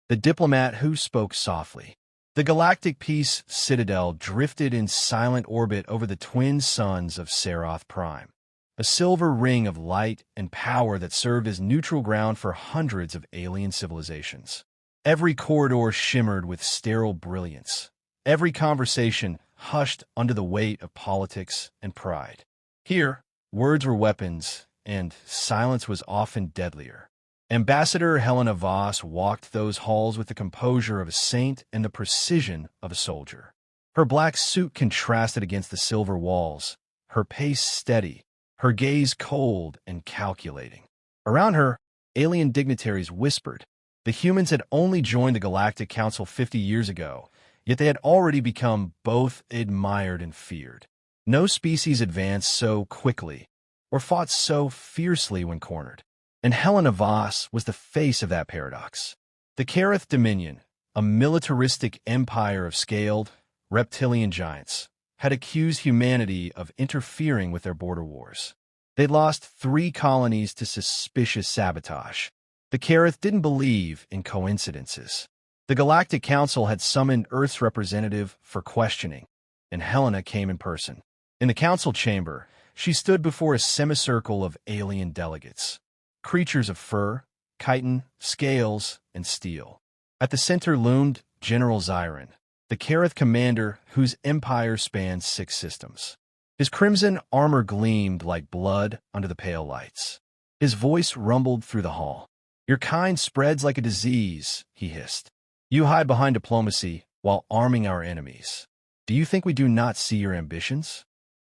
the diplomat who spoke softly. The Galactic Peace Citadel drifted in silent orbit over the twin suns of Seroth Prime, a silver ring of light and power that served as neutral ground for hundreds of alien civilizations. Every corridor shimmered with sterile brilliance, every conversation hushed under the weight of politics and pride. Here, words were weapons, and silence was often deadlier. Ambassador Helena Voss walked those halls with the composure of a saint and the precision of a soldier. Her black suit contrasted against the silver walls, her pace steady, her gaze cold and calculating. Around her, alien dignitaries whispered. The humans had only joined the Galactic Council 50 years ago, yet they had already become both admired and feared. No species advanced so quickly or fought so fiercely when cornered. And Helena Voss was the face of that paradox. The Kareth Dominion, a militaristic empire of scaled, reptilian giants, had accused humanity of interfering with their border wars. They'd lost 3 colonies to suspicious sabotage. The Kareth didn't believe in coincidences. The Galactic Council had summoned Earth's representative for questioning, and Helena came in person. In the council chamber, she stood before a semicircle of alien delegates. Creatures of fur, chitin, scales, and steel. At the center loomed General Zyron, the Kareth commander whose empire spanned 6 systems. His crimson armor gleamed like blood under the pale lights. His voice rumbled through the hall. "Your kind spreads like a disease," he hissed. "You hide behind diplomacy while arming our enemies. Do you think we do not see your ambitions?"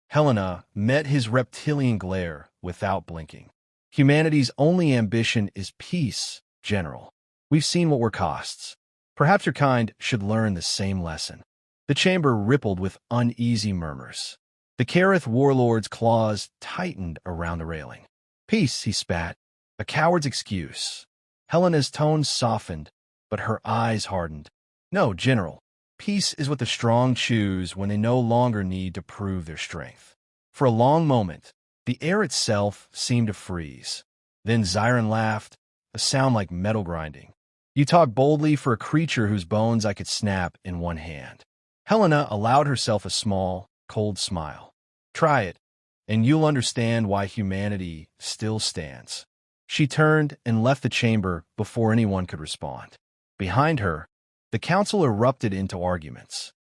Helena met his reptilian glare without blinking. "Humanity's only ambition is peace, General. We've seen what we're costs. Perhaps your kind should learn the same lesson." The chamber rippled with uneasy murmurs. The Kareth warlord's claws tightened around the railing. "Peace," he spat. "A coward's excuse." Helena's tone softened, but her eyes hardened. "No, General. Peace is what the strong choose when they no longer need to prove their strength." For a long moment, the air itself seemed to freeze. Then Zyron laughed, a sound like metal grinding. "You talk boldly for a creature whose bones I could snap in one hand." Helena allowed herself a small, cold smile. "Try it, and you'll understand why humanity still stands." She turned and left the chamber before anyone could respond. Behind her, the council erupted into arguments.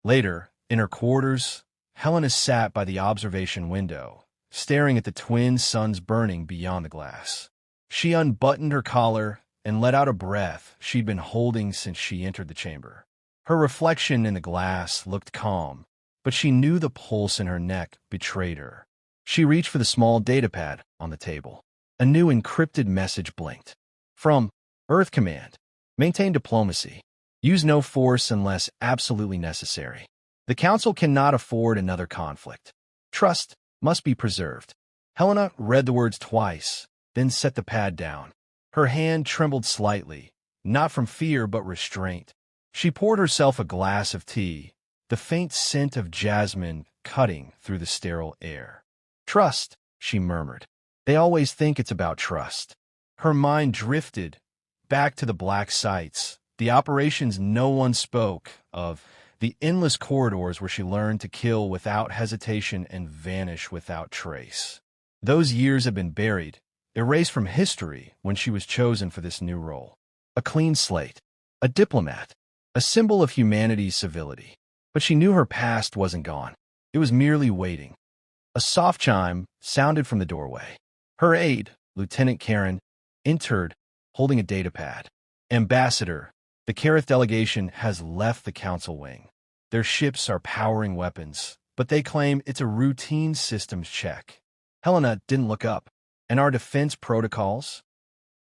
Later, in her quarters, Helena sat by the observation window, staring at the twin suns burning beyond the glass. She unbuttoned her collar and let out a breath she'd been holding since she entered the chamber. Her reflection in the glass looked calm, but she knew the pulse in her neck betrayed her. She reached for the small datapad on the table. A new encrypted message blinked. From Earth Command. Maintain diplomacy. Use no force unless absolutely necessary. The Council cannot afford another conflict. Trust must be preserved. Helena read the words twice, then set the pad down. Her hand trembled slightly, not from fear but restraint. She poured herself a glass of tea, the faint scent of jasmine cutting through the sterile air. "Trust," she murmured. "They always think it's about trust." Her mind drifted back to the black sites, the operations no one spoke of, the endless corridors where she learned to kill without hesitation and vanish without trace. Those years had been buried, erased from history when she was chosen for this new role. A clean slate, a diplomat, a symbol of humanity's civility. But she knew her past wasn't gone. It was merely waiting. A soft chime sounded from the doorway. Her aide, Lieutenant Karen, entered, holding a datapad. "Ambassador, the Kareth delegation has left the council wing. Their ships are powering weapons, but they claim it's a routine systems check." Helena didn't look up. "And our defense protocols?"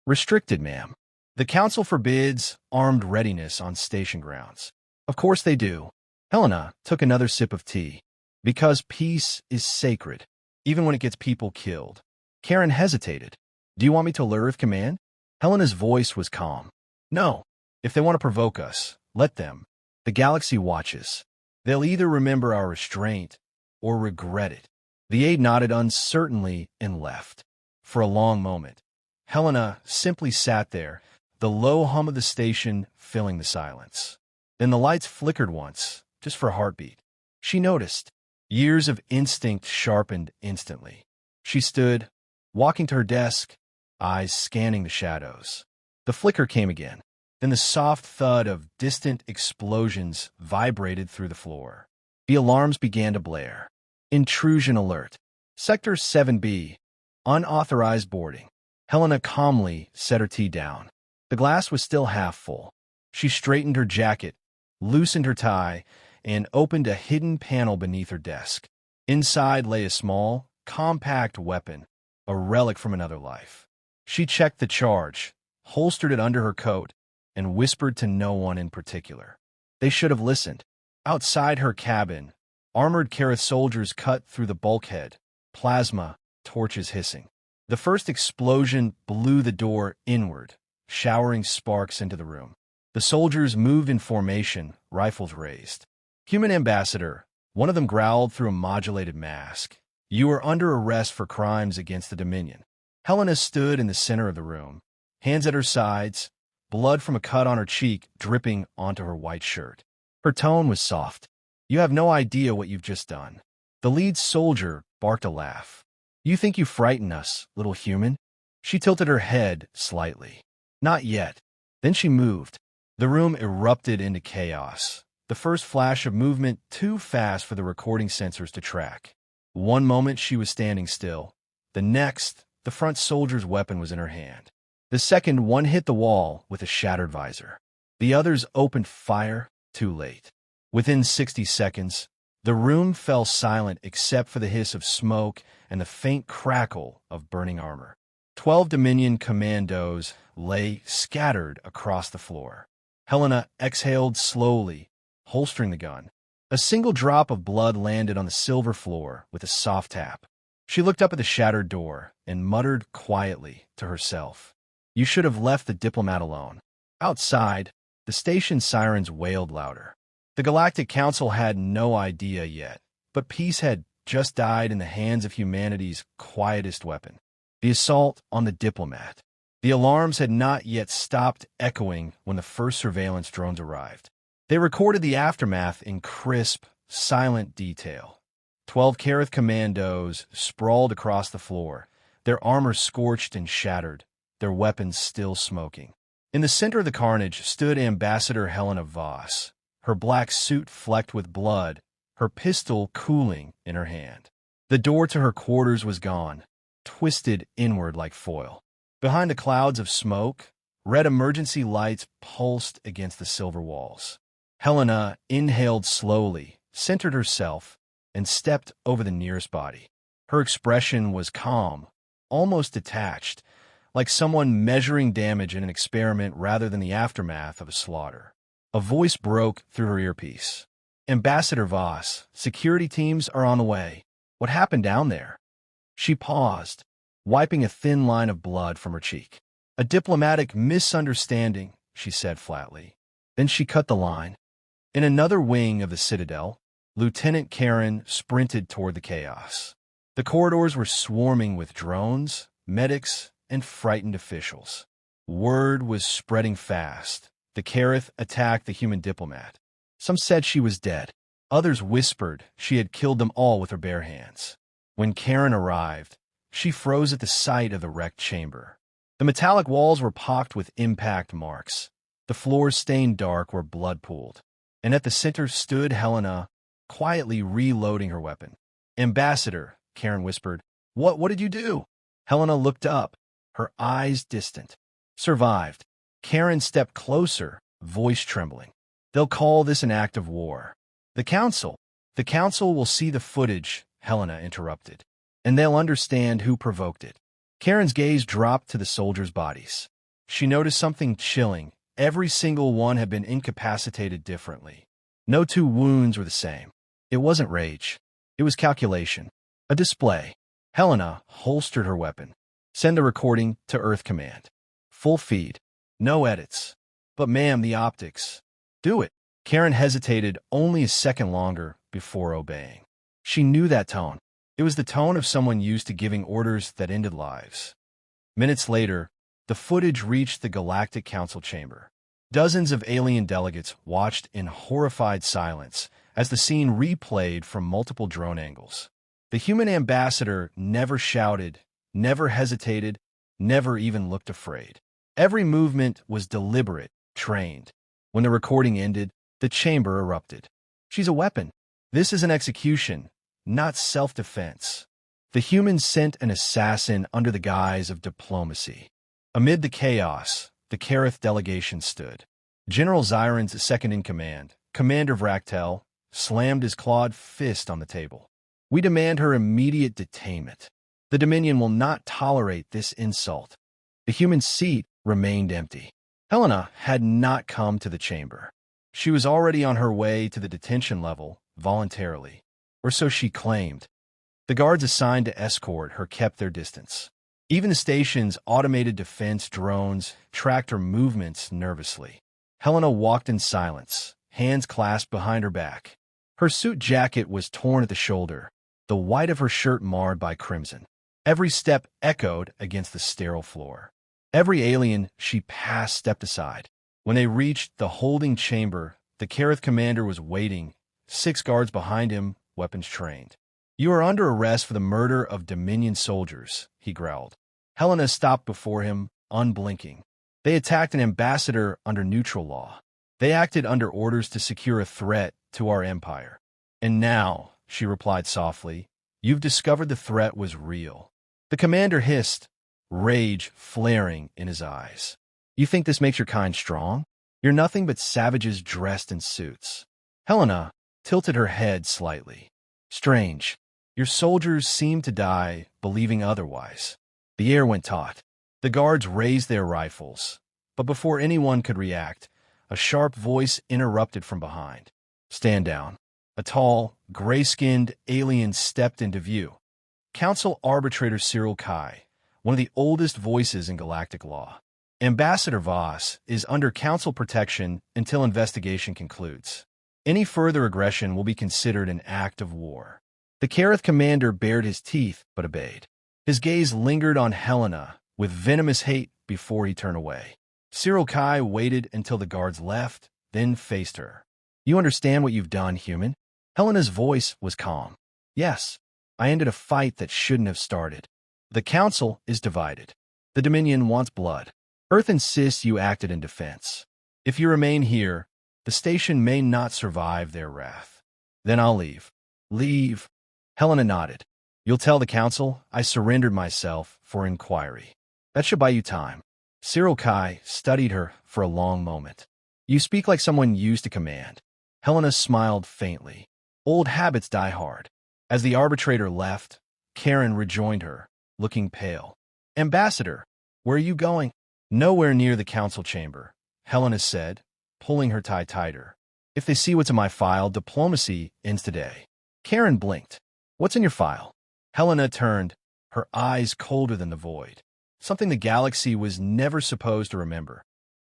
"Restricted, ma'am. The council forbids armed readiness on station grounds." "Of course they do." Helena took another sip of tea. "Because peace is sacred, even when it gets people killed." Karen hesitated. "Do you want me to lure Earth Command?" Helena's voice was calm. "No. If they want to provoke us, let them. The galaxy watches. They'll either remember our restraint or regret it." The aide nodded uncertainly and left. For a long moment, Helena simply sat there, the low hum of the station filling the silence. Then the lights flickered once, just for a heartbeat. She noticed. Years of instinct sharpened instantly. She stood, walking to her desk, eyes scanning the shadows. The flicker came again. Then the soft thud of distant explosions vibrated through the floor. The alarms began to blare. Intrusion alert. Sector 7B. Unauthorized boarding. Helena calmly set her tea down. The glass was still half full. She straightened her jacket, loosened her tie, and opened a hidden panel beneath her desk. Inside lay a small, compact weapon, a relic from another life. She checked the charge, holstered it under her coat, and whispered to no one in particular. They should have listened. Outside her cabin, armored Kareth soldiers cut through the bulkhead, plasma, torches hissing. The first explosion blew the door inward, showering sparks into the room. The soldiers moved in formation, rifles raised. Human ambassador, one of them growled through a modulated mask. You are under arrest for crimes against the Dominion. Helena stood in the center of the room, hands at her sides, blood from a cut on her cheek dripping onto her white shirt. Her tone was soft. You have no idea what you've just done. The lead soldier barked a laugh. You think you frighten us, little human? She tilted her head slightly. Not yet. Then she moved. The room erupted into chaos. The first flash of movement too fast for the recording sensors to track. One moment she was standing still. The next, the front soldier's weapon was in her hand. The second, one hit the wall with a shattered visor. The others opened fire too late. Within 60 seconds, the room fell silent except for the hiss of smoke and the faint crackle of burning armor. 12 Dominion commandos lay scattered across the floor. Helena exhaled slowly, holstering the gun. A single drop of blood landed on the silver floor with a soft tap. She looked up at the shattered door and muttered quietly to herself. You should have left the Diplomat alone. Outside, the station sirens wailed louder. The Galactic Council had no idea yet, but peace had just died in the hands of humanity's quietest weapon. The assault on the Diplomat. The alarms had not yet stopped echoing when the first surveillance drones arrived. They recorded the aftermath in crisp, silent detail. 12 Kareth commandos sprawled across the floor, their armor scorched and shattered, their weapons still smoking. In the center of the carnage stood Ambassador Helena Voss, her black suit flecked with blood, her pistol cooling in her hand. The door to her quarters was gone, twisted inward like foil. Behind the clouds of smoke, red emergency lights pulsed against the silver walls. Helena inhaled slowly, centered herself, and stepped over the nearest body. Her expression was calm, almost detached, like someone measuring damage in an experiment rather than the aftermath of a slaughter. A voice broke through her earpiece. Ambassador Voss, security teams are on the way. What happened down there? She paused, wiping a thin line of blood from her cheek. A diplomatic misunderstanding, she said flatly. Then she cut the line. In another wing of the Citadel, Lieutenant Karen sprinted toward the chaos. The corridors were swarming with drones, medics, and frightened officials. Word was spreading fast. The Kareth attacked the human diplomat. Some said she was dead. Others whispered she had killed them all with her bare hands. When Karen arrived, she froze at the sight of the wrecked chamber. The metallic walls were pocked with impact marks. The floors stained dark where blood pooled. And at the center stood Helena, quietly reloading her weapon. Ambassador, Karen whispered, What did you do? Helena looked up, her eyes distant. Survived. Karen stepped closer, voice trembling. They'll call this an act of war. The council will see the footage, Helena interrupted, and they'll understand who provoked it. Karen's gaze dropped to the soldiers' bodies. She noticed something chilling. Every single one had been incapacitated differently. No two wounds were the same. It wasn't rage. It was calculation. A display. Helena holstered her weapon. Send the recording to Earth Command. Full feed. No edits. But ma'am, the optics. Do it. Karen hesitated only a second longer before obeying. She knew that tone. It was the tone of someone used to giving orders that ended lives. Minutes later, the footage reached the Galactic Council chamber. Dozens of alien delegates watched in horrified silence as the scene replayed from multiple drone angles. The human ambassador never shouted, never hesitated, never even looked afraid. Every movement was deliberate, trained. When the recording ended, the chamber erupted. She's a weapon. This is an execution, not self-defense. The humans sent an assassin under the guise of diplomacy. Amid the chaos, the Kareth delegation stood. General Zyron's second-in-command, Commander Vraktel, slammed his clawed fist on the table. We demand her immediate detainment. The Dominion will not tolerate this insult. The human seat remained empty. Helena had not come to the chamber. She was already on her way to the detention level, voluntarily, or so she claimed. The guards assigned to escort her kept their distance. Even the station's automated defense drones tracked her movements nervously. Helena walked in silence, hands clasped behind her back. Her suit jacket was torn at the shoulder, the white of her shirt marred by crimson. Every step echoed against the sterile floor. Every alien she passed stepped aside. When they reached the holding chamber, the Kareth commander was waiting, 6 guards behind him, weapons trained. "You are under arrest for the murder of Dominion soldiers," he growled. Helena stopped before him, unblinking. They attacked an ambassador under neutral law. They acted under orders to secure a threat to our empire. "And now," she replied softly, "you've discovered the threat was real." The commander hissed, rage flaring in his eyes. "You think this makes your kind strong? You're nothing but savages dressed in suits." Helena tilted her head slightly. "Strange. Your soldiers seem to die believing otherwise." The air went taut. The guards raised their rifles. But before anyone could react, a sharp voice interrupted from behind. "Stand down." A tall, gray-skinned alien stepped into view. Council Arbitrator Cyril Kai, one of the oldest voices in galactic law. "Ambassador Voss is under council protection until investigation concludes. Any further aggression will be considered an act of war." The Kareth commander bared his teeth but obeyed. His gaze lingered on Helena with venomous hate before he turned away. Cyril Kai waited until the guards left, then faced her. "You understand what you've done, human?" Helena's voice was calm. "Yes, I ended a fight that shouldn't have started. The council is divided. The Dominion wants blood. Earth insists you acted in defense. If you remain here, the station may not survive their wrath. Then I'll leave." "Leave?" Helena nodded. "You'll tell the council I surrendered myself for inquiry. That should buy you time." Cyril Kai studied her for a long moment. "You speak like someone used to command." Helena smiled faintly. "Old habits die hard." As the arbitrator left, Karen rejoined her, looking pale. "Ambassador, where are you going?" "Nowhere near the council chamber," Helena said, pulling her tie tighter. "If they see what's in my file, diplomacy ends today." Karen blinked. "What's in your file?" Helena turned, her eyes colder than the void. Something the galaxy was never supposed to remember.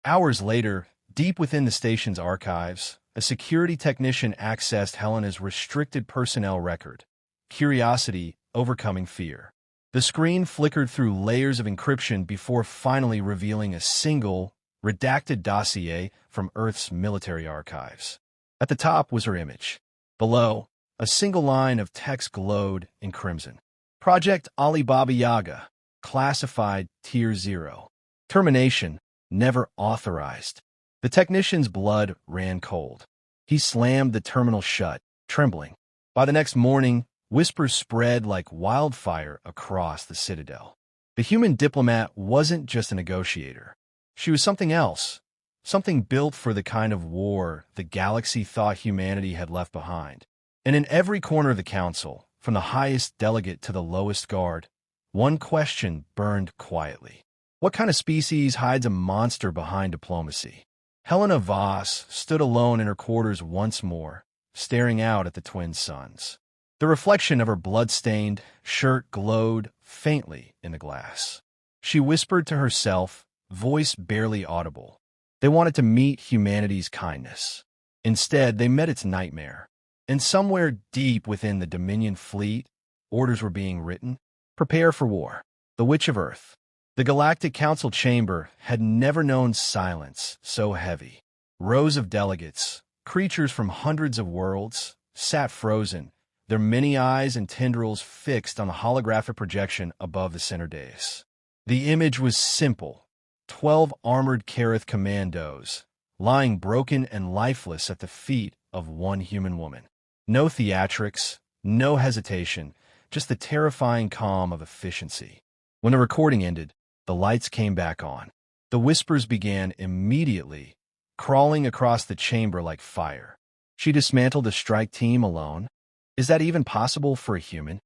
Hours later, deep within the station's archives, a security technician accessed Helena's restricted personnel record, curiosity overcoming fear. The screen flickered through layers of encryption before finally revealing a single, redacted dossier from Earth's military archives. At the top was her image. Below, a single line of text glowed in crimson. "Project Baba Yaga, classified Tier 0. Termination, never authorized." The technician's blood ran cold. He slammed the terminal shut, trembling. By the next morning, whispers spread like wildfire across the Citadel. The human diplomat wasn't just a negotiator. She was something else, something built for the kind of war the galaxy thought humanity had left behind. And in every corner of the council, from the highest delegate to the lowest guard, one question burned quietly. What kind of species hides a monster behind diplomacy? Helena Voss stood alone in her quarters once more, staring out at the twin suns. The reflection of her blood-stained shirt glowed faintly in the glass. She whispered to herself, voice barely audible. They wanted to meet humanity's kindness. Instead, they met its nightmare. And somewhere deep within the Dominion fleet, orders were being written. Prepare for war. The Witch of Earth. The Galactic Council chamber had never known silence so heavy. Rows of delegates, creatures from hundreds of worlds, sat frozen, their many eyes and tendrils fixed on the holographic projection above the center dais. The image was simple: 12 armored Kareth commandos, lying broken and lifeless at the feet of one human woman. No theatrics, no hesitation, just the terrifying calm of efficiency. When the recording ended, the lights came back on. The whispers began immediately, crawling across the chamber like fire. She dismantled the strike team alone? Is that even possible for a human?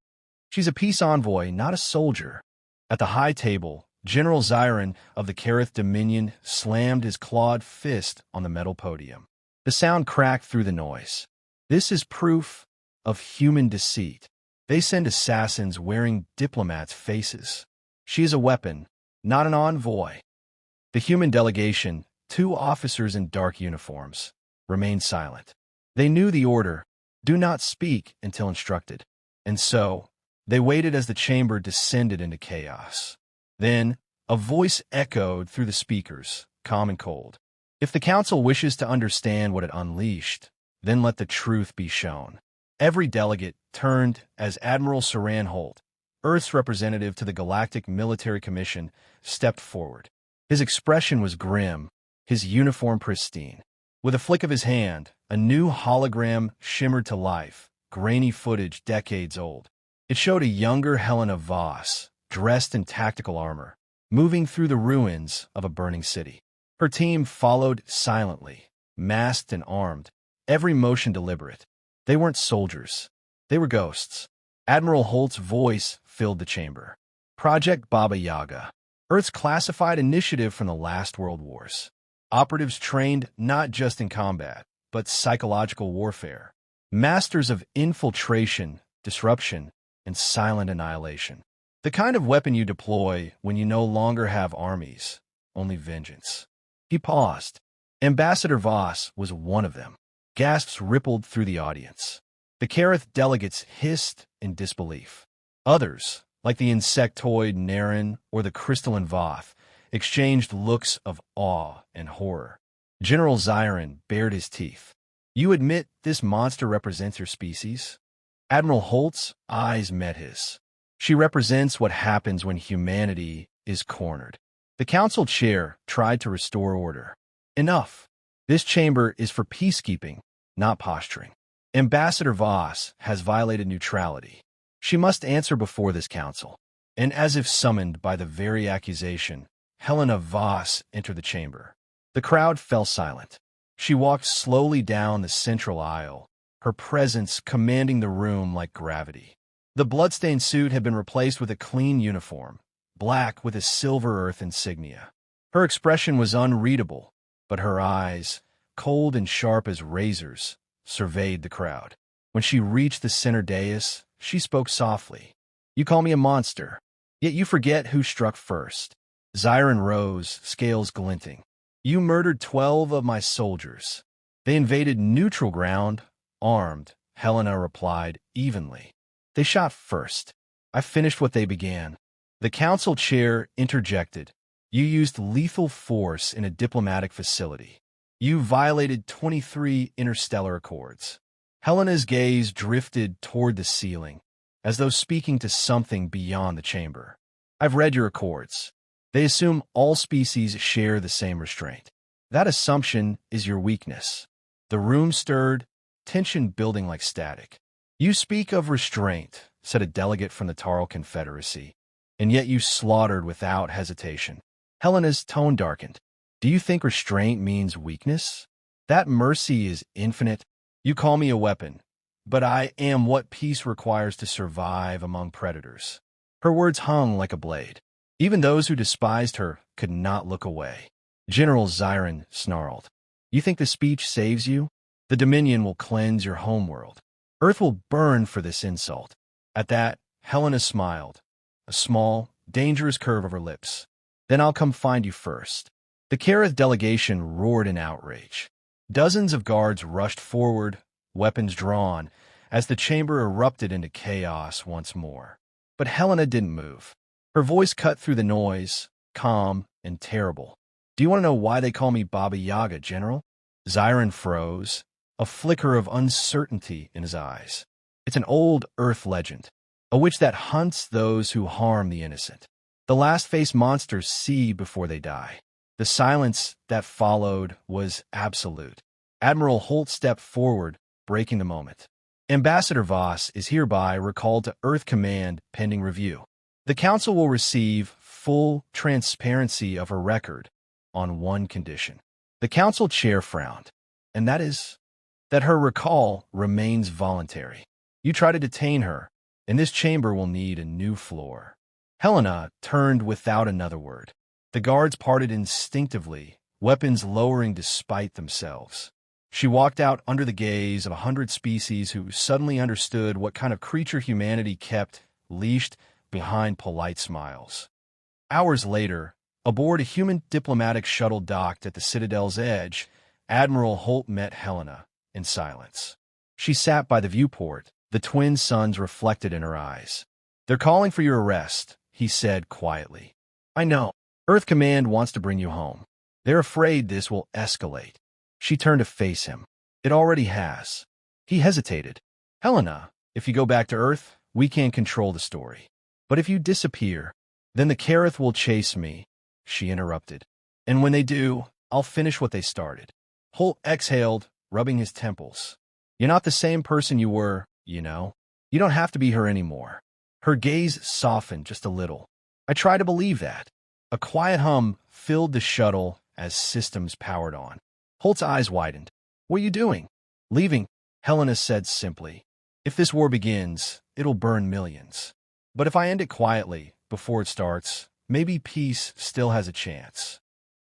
She's a peace envoy, not a soldier. At the high table, General Zyron of the Kareth Dominion slammed his clawed fist on the metal podium. The sound cracked through the noise. This is proof of human deceit. They send assassins wearing diplomats' faces. She is a weapon, not an envoy. The human delegation, 2 officers in dark uniforms, remained silent. They knew the order: do not speak until instructed. And so, they waited as the chamber descended into chaos. Then, a voice echoed through the speakers, calm and cold. If the Council wishes to understand what it unleashed, then let the truth be shown. Every delegate turned as Admiral Saran Holt, Earth's representative to the Galactic Military Commission, stepped forward. His expression was grim, his uniform pristine. With a flick of his hand, a new hologram shimmered to life, grainy footage decades old. It showed a younger Helena Voss, dressed in tactical armor, moving through the ruins of a burning city. Her team followed silently, masked and armed, every motion deliberate. They weren't soldiers. They were ghosts. Admiral Holt's voice filled the chamber. Project Baba Yaga, Earth's classified initiative from the last world wars. Operatives trained not just in combat, but psychological warfare. Masters of infiltration, disruption, and silent annihilation. The kind of weapon you deploy when you no longer have armies, only vengeance. He paused. Ambassador Voss was one of them. Gasps rippled through the audience. The Kareth delegates hissed in disbelief. Others, like the insectoid Naren or the crystalline Voth, exchanged looks of awe and horror. General Zyron bared his teeth. You admit this monster represents your species? Admiral Holt's eyes met his. She represents what happens when humanity is cornered. The council chair tried to restore order. Enough. This chamber is for peacekeeping, not posturing. Ambassador Voss has violated neutrality. She must answer before this council. And as if summoned by the very accusation, Helena Voss entered the chamber. The crowd fell silent. She walked slowly down the central aisle, her presence commanding the room like gravity. The bloodstained suit had been replaced with a clean uniform, black with a silver earth insignia. Her expression was unreadable, but her eyes, cold and sharp as razors, surveyed the crowd. When she reached the center dais, she spoke softly. You call me a monster, yet you forget who struck first. Zyron rose, scales glinting. You murdered 12 of my soldiers. They invaded neutral ground, armed, Helena replied evenly. They shot first. I finished what they began. The council chair interjected. You used lethal force in a diplomatic facility. You violated 23 interstellar accords. Helena's gaze drifted toward the ceiling, as though speaking to something beyond the chamber. I've read your accords. They assume all species share the same restraint. That assumption is your weakness. The room stirred, tension building like static. You speak of restraint, said a delegate from the Taral Confederacy, and yet you slaughtered without hesitation. Helena's tone darkened. Do you think restraint means weakness? That mercy is infinite. You call me a weapon, but I am what peace requires to survive among predators. Her words hung like a blade. Even those who despised her could not look away. General Zyron snarled. You think the speech saves you? The Dominion will cleanse your homeworld. Earth will burn for this insult. At that, Helena smiled, a small, dangerous curve of her lips. Then I'll come find you first. The Kareth delegation roared in outrage. Dozens of guards rushed forward, weapons drawn, as the chamber erupted into chaos once more. But Helena didn't move. Her voice cut through the noise, calm, and terrible. Do you want to know why they call me Baba Yaga, General? Zyron froze, a flicker of uncertainty in his eyes. It's an old Earth legend, a witch that hunts those who harm the innocent. The last-faced monsters see before they die. The silence that followed was absolute. Admiral Holt stepped forward, breaking the moment. Ambassador Voss is hereby recalled to Earth Command pending review. The Council will receive full transparency of her record on one condition. The Council chair frowned, and that is that her recall remains voluntary. You try to detain her, and this chamber will need a new floor. Helena turned without another word. The guards parted instinctively, weapons lowering despite themselves. She walked out under the gaze of 100 species who suddenly understood what kind of creature humanity kept leashed behind polite smiles. Hours later, aboard a human diplomatic shuttle docked at the Citadel's edge, Admiral Holt met Helena in silence. She sat by the viewport, the twin suns reflected in her eyes. "They're calling for your arrest," he said quietly. "I know. Earth Command wants to bring you home. They're afraid this will escalate." She turned to face him. "It already has." He hesitated. "Helena, if you go back to Earth, we can't control the story. But if you disappear, then the Kareth will chase me," she interrupted. "And when they do, I'll finish what they started." Holt exhaled, rubbing his temples. "You're not the same person you were, you know. You don't have to be her anymore." Her gaze softened just a little. "I try to believe that." A quiet hum filled the shuttle as systems powered on. Holt's eyes widened. "What are you doing?" "Leaving," Helena said simply. "If this war begins, it'll burn millions. But if I end it quietly, before it starts, maybe peace still has a chance."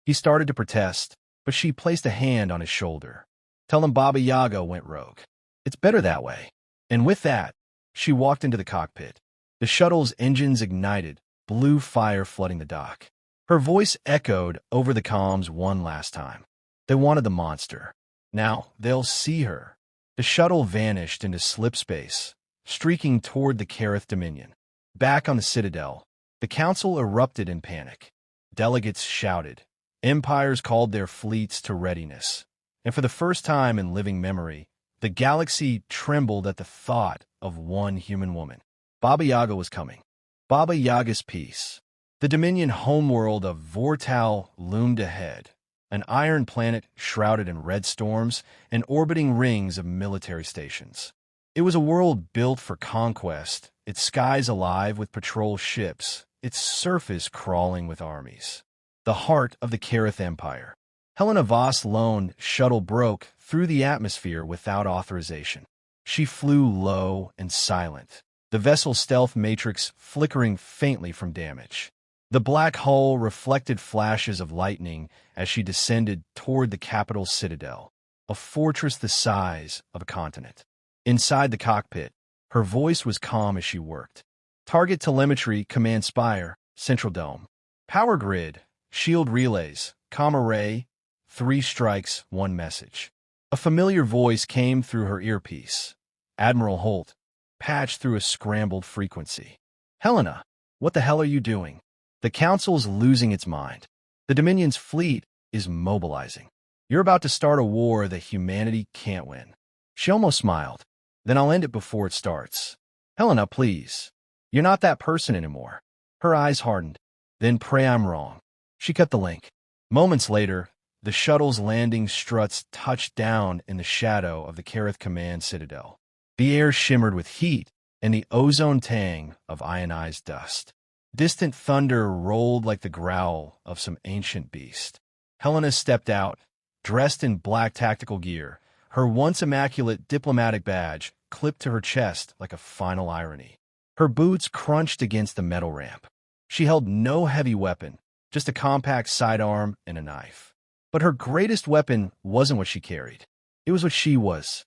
He started to protest, but she placed a hand on his shoulder. "Tell him Baba Yaga went rogue. It's better that way." And with that, she walked into the cockpit. The shuttle's engines ignited, blue fire flooding the dock. Her voice echoed over the comms one last time. They wanted the monster. Now they'll see her. The shuttle vanished into slip space, streaking toward the Kareth Dominion. Back on the Citadel, the Council erupted in panic. Delegates shouted. Empires called their fleets to readiness. And for the first time in living memory, the galaxy trembled at the thought of one human woman. Baba Yaga was coming. Baba Yaga's peace. The Dominion homeworld of Vortal loomed ahead, an iron planet shrouded in red storms and orbiting rings of military stations. It was a world built for conquest, its skies alive with patrol ships, its surface crawling with armies. The heart of the Kareth Empire. Helena Voss' lone shuttle broke through the atmosphere without authorization. She flew low and silent, the vessel's stealth matrix flickering faintly from damage. The black hull reflected flashes of lightning as she descended toward the capital citadel, a fortress the size of a continent. Inside the cockpit, her voice was calm as she worked. Target telemetry, command spire, central dome. Power grid, shield relays, comm array, 3 strikes, 1 message. A familiar voice came through her earpiece. Admiral Holt, patched through a scrambled frequency. "Helena, what the hell are you doing?" The Council's losing its mind. The Dominion's fleet is mobilizing. You're about to start a war that humanity can't win. She almost smiled. Then I'll end it before it starts. Helena, please. You're not that person anymore. Her eyes hardened. Then pray I'm wrong. She cut the link. Moments later, the shuttle's landing struts touched down in the shadow of the Kareth Command Citadel. The air shimmered with heat and the ozone tang of ionized dust. Distant thunder rolled like the growl of some ancient beast. Helena stepped out, dressed in black tactical gear, her once immaculate diplomatic badge clipped to her chest like a final irony. Her boots crunched against the metal ramp. She held no heavy weapon, just a compact sidearm and a knife. But her greatest weapon wasn't what she carried. It was what she was.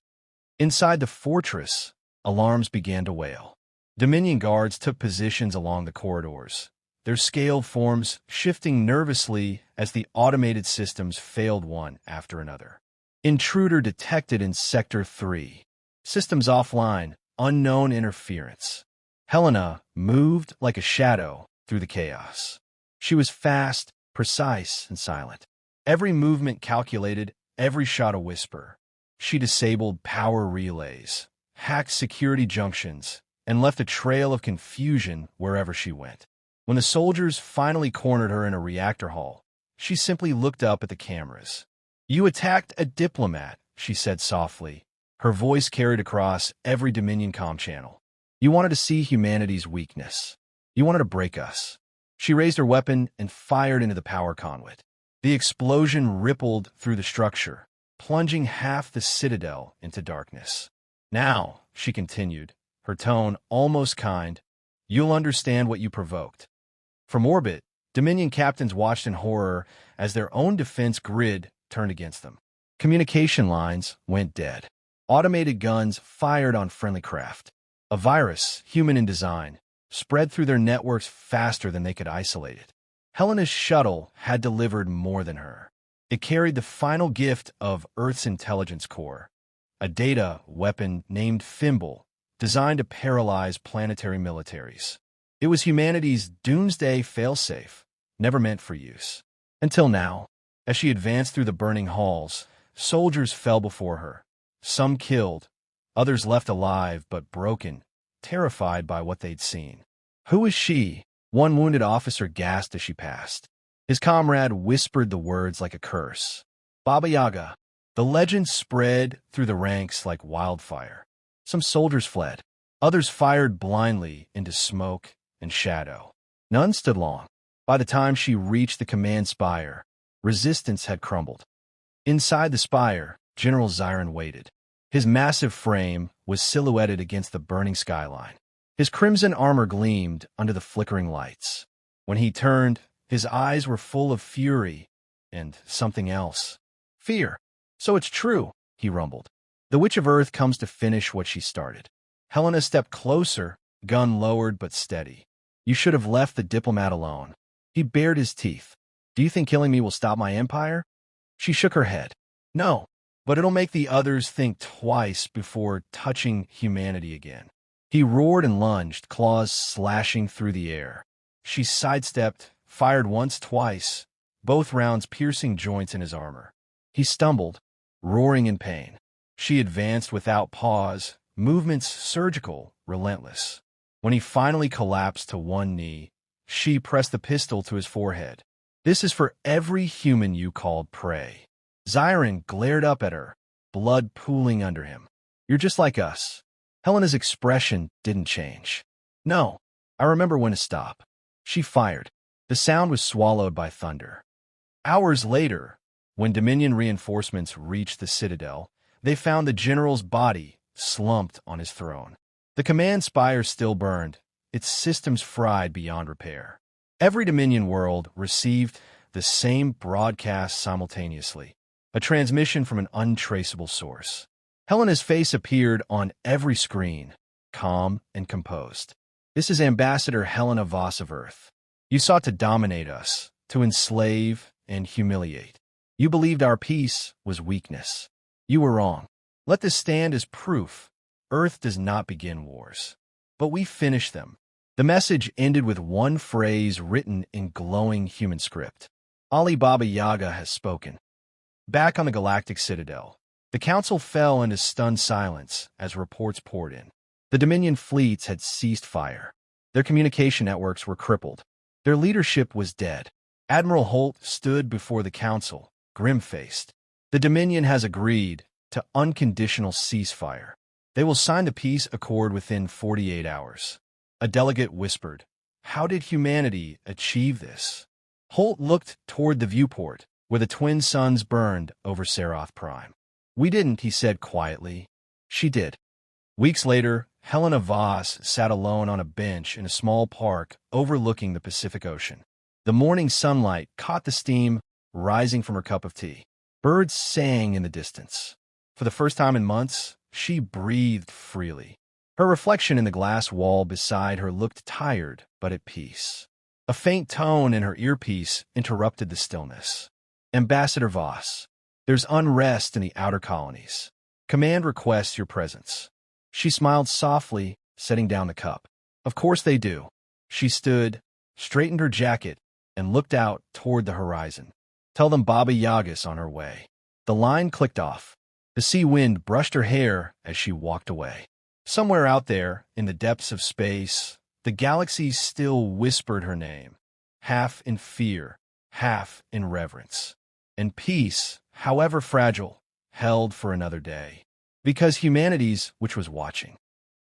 Inside the fortress, alarms began to wail. Dominion guards took positions along the corridors, their scaled forms shifting nervously as the automated systems failed one after another. Intruder detected in Sector 3. Systems offline, unknown interference. Helena moved like a shadow through the chaos. She was fast, precise, and silent. Every movement calculated, every shot a whisper. She disabled power relays, hacked security junctions, and left a trail of confusion wherever she went. When the soldiers finally cornered her in a reactor hall, she simply looked up at the cameras. "You attacked a diplomat," she said softly, her voice carried across every Dominion comm channel. "You wanted to see humanity's weakness. You wanted to break us." She raised her weapon and fired into the power conduit. The explosion rippled through the structure, plunging half the citadel into darkness. "Now," she continued, her tone almost kind, "you'll understand what you provoked." From orbit, Dominion captains watched in horror as their own defense grid turned against them. Communication lines went dead. Automated guns fired on friendly craft. A virus, human in design, spread through their networks faster than they could isolate it. Helena's shuttle had delivered more than her. It carried the final gift of Earth's intelligence core, a data weapon named Thimble, designed to paralyze planetary militaries. It was humanity's doomsday failsafe, never meant for use. Until now, as she advanced through the burning halls, soldiers fell before her. Some killed, others left alive but broken, terrified by what they'd seen. "Who is she?" one wounded officer gasped as she passed. His comrade whispered the words like a curse. "Baba Yaga." The legend spread through the ranks like wildfire. Some soldiers fled. Others fired blindly into smoke and shadow. None stood long. By the time she reached the command spire, resistance had crumbled. Inside the spire, General Zyron waited. His massive frame was silhouetted against the burning skyline. His crimson armor gleamed under the flickering lights. When he turned, his eyes were full of fury and something else. "Fear. So it's true," he rumbled. "The Witch of Earth comes to finish what she started." Helena stepped closer, gun lowered but steady. "You should have left the diplomat alone." He bared his teeth. "Do you think killing me will stop my empire?" She shook her head. "No, but it'll make the others think twice before touching humanity again." He roared and lunged, claws slashing through the air. She sidestepped, fired once, twice, both rounds piercing joints in his armor. He stumbled, roaring in pain. She advanced without pause, movements surgical, relentless. When he finally collapsed to one knee, she pressed the pistol to his forehead. "This is for every human you called prey." Zyron glared up at her, blood pooling under him. "You're just like us." Helena's expression didn't change. "No, I remember when to stop." She fired. The sound was swallowed by thunder. Hours later, when Dominion reinforcements reached the citadel, they found the general's body slumped on his throne. The command spire still burned, its systems fried beyond repair. Every Dominion world received the same broadcast simultaneously, a transmission from an untraceable source. Helena's face appeared on every screen, calm and composed. "This is Ambassador Helena Voss of Earth. You sought to dominate us, to enslave and humiliate. You believed our peace was weakness. You were wrong. Let this stand as proof. Earth does not begin wars, but we finish them." The message ended with one phrase written in glowing human script. "Ali Baba Yaga has spoken." Back on the Galactic Citadel, the Council fell into stunned silence as reports poured in. The Dominion fleets had ceased fire. Their communication networks were crippled. Their leadership was dead. Admiral Holt stood before the Council, grim-faced. "The Dominion has agreed to unconditional ceasefire. They will sign the peace accord within 48 hours. A delegate whispered, "How did humanity achieve this?" Holt looked toward the viewport, where the twin suns burned over Serath Prime. "We didn't," he said quietly. "She did." Weeks later, Helena Voss sat alone on a bench in a small park overlooking the Pacific Ocean. The morning sunlight caught the steam rising from her cup of tea. Birds sang in the distance. For the first time in months, she breathed freely. Her reflection in the glass wall beside her looked tired but at peace. A faint tone in her earpiece interrupted the stillness. "Ambassador Voss, there's unrest in the outer colonies. Command requests your presence." She smiled softly, setting down the cup. "Of course they do." She stood, straightened her jacket, and looked out toward the horizon. "Tell them Baba Yaga's on her way." The line clicked off. The sea wind brushed her hair as she walked away. Somewhere out there, in the depths of space, the galaxy still whispered her name, half in fear, half in reverence. And peace, however fragile, held for another day. Because humanity's which was watching.